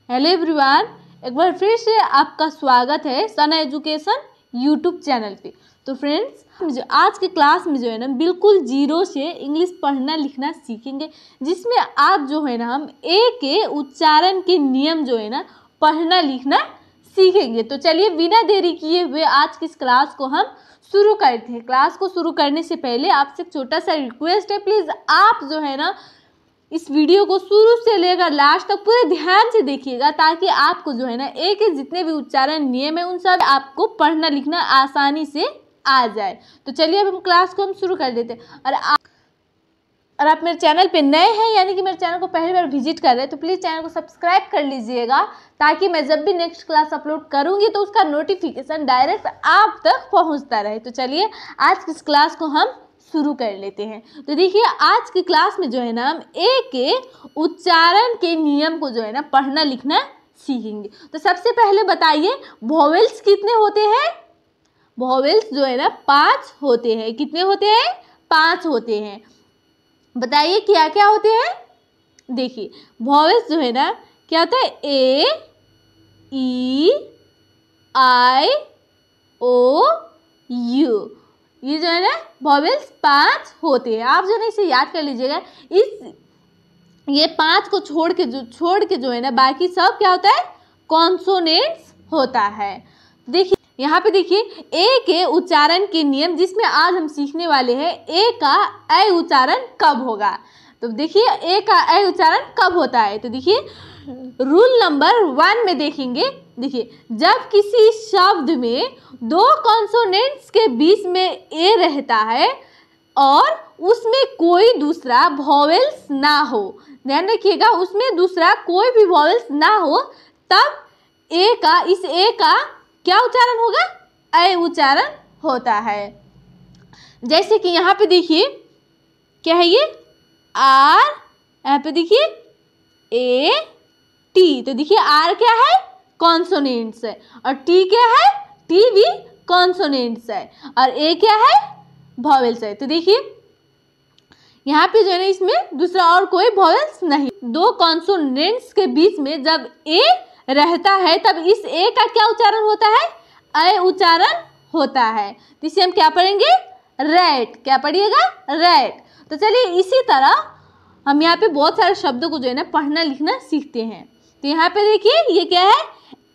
Hello everyone, एक बार फिर से आपका स्वागत है सना एजुकेशन यूट्यूब चैनल पे। तो फ्रेंड्स, आज के क्लास में जो है ना बिल्कुल जीरो से इंग्लिश पढ़ना लिखना सीखेंगे, जिसमें आज जो है ना हम ए के उच्चारण के नियम जो है ना पढ़ना लिखना सीखेंगे। तो चलिए बिना देरी किए हुए आज की इस क्लास को हम शुरू करते हैं। क्लास को शुरू करने से पहले आपसे एक छोटा सा रिक्वेस्ट है, प्लीज़ आप जो है ना इस वीडियो को शुरू से लेकर लास्ट तक पूरे ध्यान से देखिएगा, ताकि आपको जो है ना ए के जितने भी उच्चारण नियम है उन सब आपको पढ़ना लिखना आसानी से आ जाए। तो चलिए अब हम क्लास को शुरू कर देते हैं। और आप मेरे चैनल पे नए हैं, यानी कि मेरे चैनल को पहली बार विजिट कर रहे हैं, तो प्लीज़ चैनल को सब्सक्राइब कर लीजिएगा, ताकि मैं जब भी नेक्स्ट क्लास अपलोड करूँगी तो उसका नोटिफिकेशन डायरेक्ट आप तक पहुँचता रहे। तो चलिए आज की इस क्लास को हम शुरू कर लेते हैं। तो देखिए आज की क्लास में जो है ना हम ए के उच्चारण के नियम को जो है ना पढ़ना लिखना सीखेंगे। तो सबसे पहले बताइए, वोवेल्स कितने होते हैं? वोवेल्स जो है ना 5 होते हैं। कितने होते हैं? 5 होते हैं। बताइए क्या क्या होते हैं? देखिए वोवेल्स जो है ना क्या होता है? ए, ई, आई, ओ, यू। ये जो है ना वोवेल्स 5 होते हैं। आप जो है इसे याद कर लीजिएगा। ये 5 को छोड़ के जो है ना बाकी सब क्या होता है? कॉन्सोनेंट्स होता है। देखिए यहाँ पे देखिए ए के उच्चारण के नियम, जिसमें आज हम सीखने वाले हैं ए का ऐ उच्चारण कब होगा। तो देखिए ए का ऐ उच्चारण कब होता है। तो देखिए रूल नंबर 1 में देखेंगे। देखिए जब किसी शब्द में 2 कॉन्सोनेंट्स के बीच में ए रहता है और उसमें कोई दूसरा वोवेल्स ना हो, ध्यान रखिएगा, उसमें दूसरा कोई भी वोवेल्स ना हो, तब इस ए का क्या उच्चारण होगा? ऐ उच्चारण होता है। जैसे कि यहाँ पे देखिए क्या है, ये आर, यहाँ पे देखिए ए टी। तो देखिए आर क्या है? कॉन्सोनेंट्स है, और टी क्या है? टी भी कॉन्सोनेंट्स है, और ए क्या है? वोवेल्स है। तो देखिए यहाँ पे जो है ना इसमें दूसरा और कोई वोवेल्स नहीं। 2 कॉन्सोनेंट्स के बीच में जब ए रहता है तब इस ए का क्या उच्चारण होता है? ऐ उच्चारण होता है। तो इसे हम क्या पढ़ेंगे? रैट। क्या पढ़िएगा? रैट। तो चलिए इसी तरह हम यहाँ पे बहुत सारे शब्दों को जो है ना पढ़ना लिखना सीखते हैं। तो यहाँ पे देखिए ये क्या है?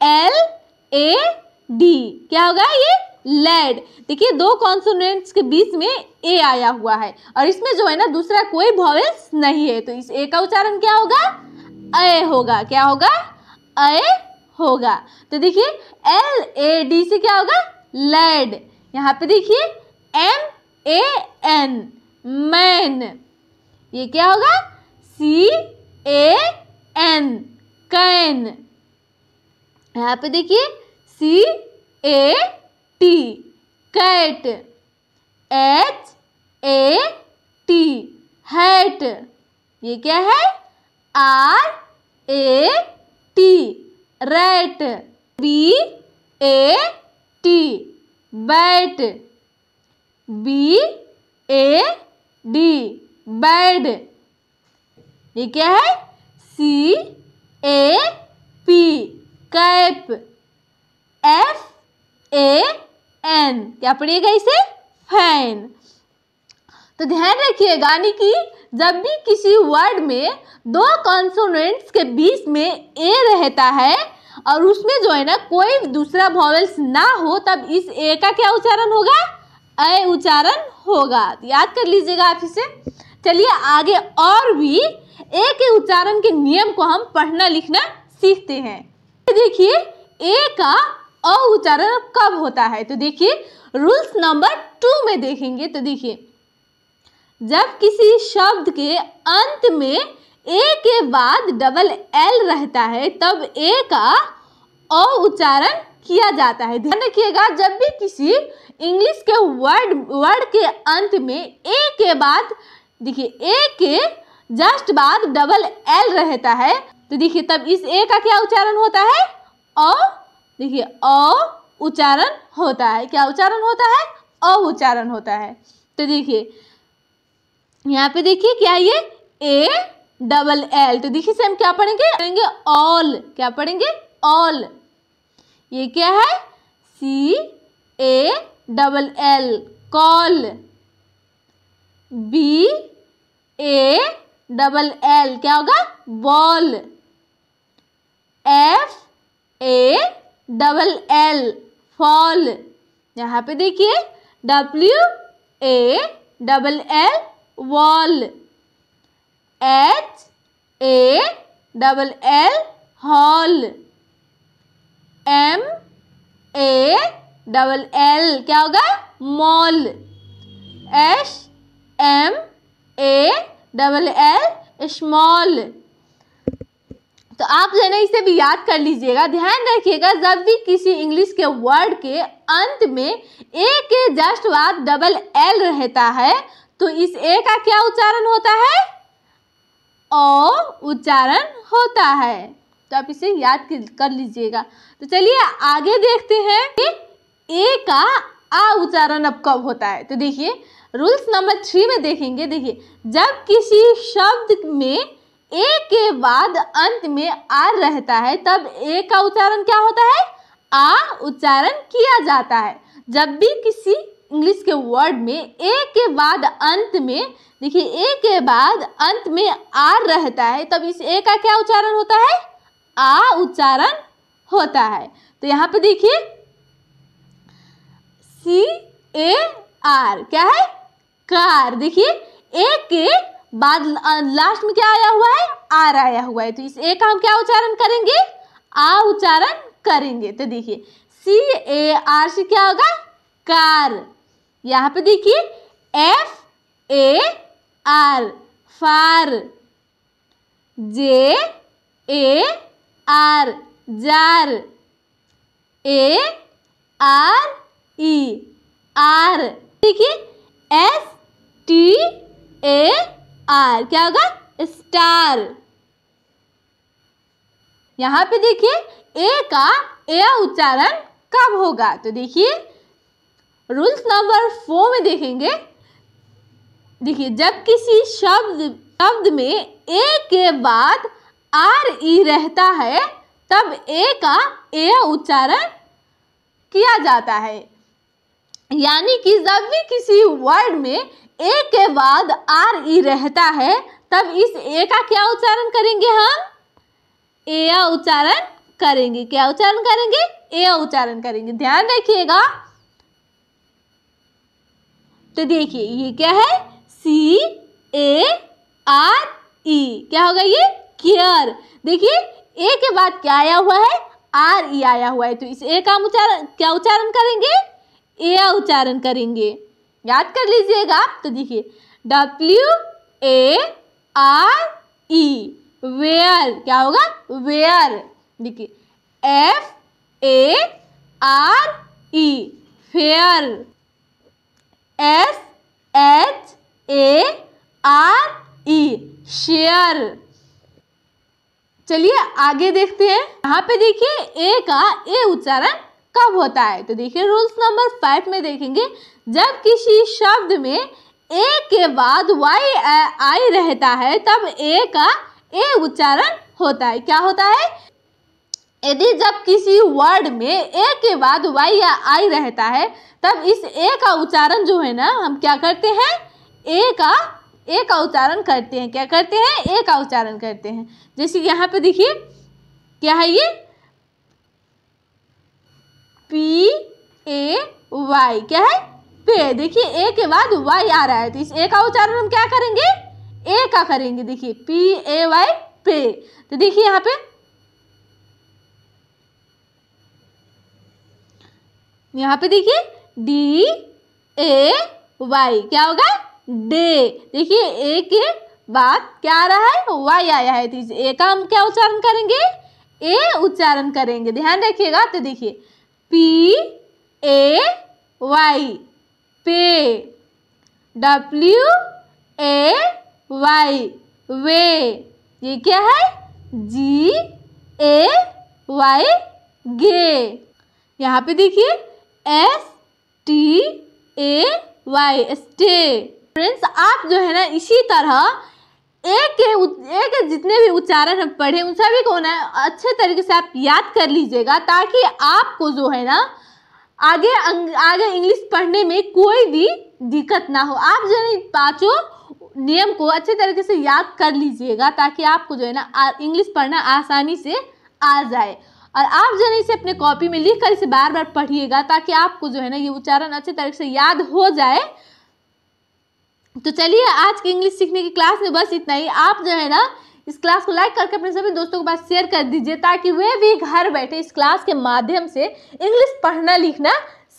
LAD। क्या होगा ये? लैड। देखिए 2 कॉन्सोनेंट्स के बीच में ए आया हुआ है और इसमें जो है ना दूसरा कोई वोवेल्स नहीं है, तो इस ए का उच्चारण क्या होगा? ऐ होगा। क्या होगा? ऐ होगा। तो देखिए LAD से क्या होगा? लैड। यहाँ पे देखिए MAN, मैन। ये क्या होगा? CAN, can. यहाँ पे देखिए CAT, कैट। HAT, hat. ये क्या है? RAT, rat. BAT, bat. BAD, bad. ये क्या है? CAP, cap. FAN, क्या पढ़िएगा इसे? फैन। तो ध्यान रखिएगा, यानी कि जब भी किसी वर्ड में 2 कॉन्सोनेंट्स के बीच में ए रहता है और उसमें जो है ना कोई दूसरा वोवेल्स ना हो, तब इस ए का क्या उच्चारण होगा? ऐ उच्चारण होगा। तो याद कर लीजिएगा आप इसे। चलिए आगे और भी ए के उच्चारण के नियम को हम पढ़ना लिखना सीखते हैं। देखिए ए का अ उच्चारण कब होता है। तो देखिए रूल्स नंबर 2 में देखेंगे। तो देखिए जब किसी शब्द के अंत में ए के बाद डबल एल रहता है तब ए का अ उच्चारण किया जाता है। ध्यान रखिएगा, जब भी किसी इंग्लिश के वर्ड के अंत में ए के बाद, देखिए ए के जस्ट बाद डबल एल रहता है, तो देखिए तब इस ए का क्या उच्चारण होता है? अ। देखिए अ उच्चारण होता है। क्या उच्चारण होता है? अ उच्चारण होता है। तो देखिए यहाँ पे देखिए क्या ये? A double L. तो देखिए से हम क्या पढ़ेंगे ऑल। क्या पढ़ेंगे? ऑल। ये क्या है? CALL call. BALL क्या होगा? बॉल। FALL fall. यहाँ पे देखिए WALL wall. HALL hall. MALL क्या होगा? मॉल। SMALL small. तो आप जो है ना इसे भी याद कर लीजिएगा। ध्यान रखिएगा जब भी किसी इंग्लिश के वर्ड के अंत में ए के जस्ट बाद डबल एल रहता है तो इस ए का क्या उच्चारण होता है? ओ उच्चारण होता है। तो आप इसे याद कर लीजिएगा। तो चलिए आगे देखते हैं कि ए का आ उच्चारण अब कब होता है। तो देखिए रूल्स नंबर 3 में देखेंगे। देखिए जब किसी शब्द में ए के बाद अंत में आर रहता है तब ए का उच्चारण क्या होता है? आ उच्चारण किया जाता है। जब भी किसी इंग्लिश के वर्ड में ए के बाद अंत में, देखिए ए के बाद अंत में आर रहता है तब इस ए का क्या उच्चारण होता है? आ उच्चारण होता है। तो यहाँ पे देखिए CAR क्या है? कार। देखिए ए के बाद लास्ट में क्या आया हुआ है? आर आया हुआ है। तो इस ए का हम क्या उच्चारण करेंगे? आ उच्चारण करेंगे। तो देखिए CAR से क्या होगा? कार। यहाँ पे देखिए FAR far. JAR jar. ARE are. देखिए STAR क्या होगा? स्टार। यहाँ पे देखिए ए का ए उच्चारण कब होगा? तो देखिए रूल्स नंबर 4 में देखेंगे। देखिए जब किसी शब्द में ए के बाद RE रहता है तब ए का ए उच्चारण किया जाता है। यानी कि जब भी किसी वर्ड में ए के बाद RE रहता है तब इस ए का क्या उच्चारण करेंगे? हम ए उच्चारण करेंगे। क्या उच्चारण करेंगे? ए उच्चारण करेंगे। ध्यान रखिएगा। तो देखिए ये क्या है? CARE क्या होगा? ये केयर। देखिए ए के बाद क्या आया हुआ है? RE आया हुआ है। तो इस ए का उच्चारण क्या उच्चारण करेंगे? ए उच्चारण करेंगे। याद कर लीजिएगा। तो देखिए WARE वेयर क्या होगा? वेयर। देखिए FARE फेयर। SHARE share. चलिए आगे देखते हैं। यहाँ पे देखिए ए का ए उच्चारण कब होता है। तो देखिए रूल्स नंबर 5 में देखेंगे। जब किसी शब्द में ए के बाद YI रहता है तब ए का ए उच्चारण होता है। क्या होता है? यदि जब किसी वर्ड में ए के बाद Y या I रहता है तब इस ए का उच्चारण जो है ना हम क्या करते हैं? ए का उच्चारण करते हैं। क्या करते हैं? ए का उच्चारण करते हैं। जैसे यहाँ पे देखिए क्या है? ये PAY क्या है? पे। देखिए ए के बाद Y आ रहा है तो इस ए का उच्चारण हम क्या करेंगे? ए का करेंगे। देखिए PAY पे। तो देखिए यहाँ पे देखिए DAY क्या होगा? डे। देखिए ए के बाद क्या आ रहा है? Y आया है तो इस ए का हम क्या उच्चारण करेंगे? ए उच्चारण करेंगे। ध्यान रखिएगा। तो देखिए PAY पे। WAY वे। ये क्या है? GAY गे। यहाँ पे देखिए STAY स्टे। फ्रेंड्स आप जो है ना इसी तरह एक जितने भी उच्चारण हम पढ़े उन सभी को ना अच्छे तरीके से आप याद कर लीजिएगा, ताकि आपको जो है ना आगे इंग्लिश पढ़ने में कोई भी दिक्कत ना हो। आप जो है पांचों नियम को अच्छे तरीके से याद कर लीजिएगा, ताकि आपको जो है ना इंग्लिश पढ़ना आसानी से आ जाए। और आप जो है इसे अपने कॉपी में लिख कर इसे बार बार पढ़िएगा, ताकि आपको जो है ना ये उच्चारण अच्छे तरीके से याद हो जाए। तो चलिए आज की इंग्लिश सीखने की क्लास में बस इतना ही। आप जो है ना इस क्लास को लाइक करके अपने सभी दोस्तों के पास शेयर कर दीजिए, ताकि वे भी घर बैठे इस क्लास के माध्यम से इंग्लिश पढ़ना लिखना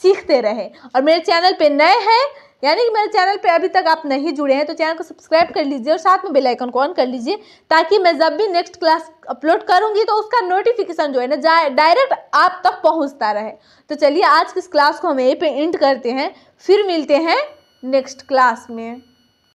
सीखते रहे। और मेरे चैनल पे नए हैं, यानी कि मेरे चैनल पे अभी तक आप नहीं जुड़े हैं, तो चैनल को सब्सक्राइब कर लीजिए और साथ में बेल आइकन को ऑन कर लीजिए, ताकि मैं जब भी नेक्स्ट क्लास अपलोड करूंगी तो उसका नोटिफिकेशन जो है ना डायरेक्ट आप तक पहुंचता रहे। तो चलिए आज की इस क्लास को हम यहीं पे एंड करते हैं, फिर मिलते हैं नेक्स्ट क्लास में।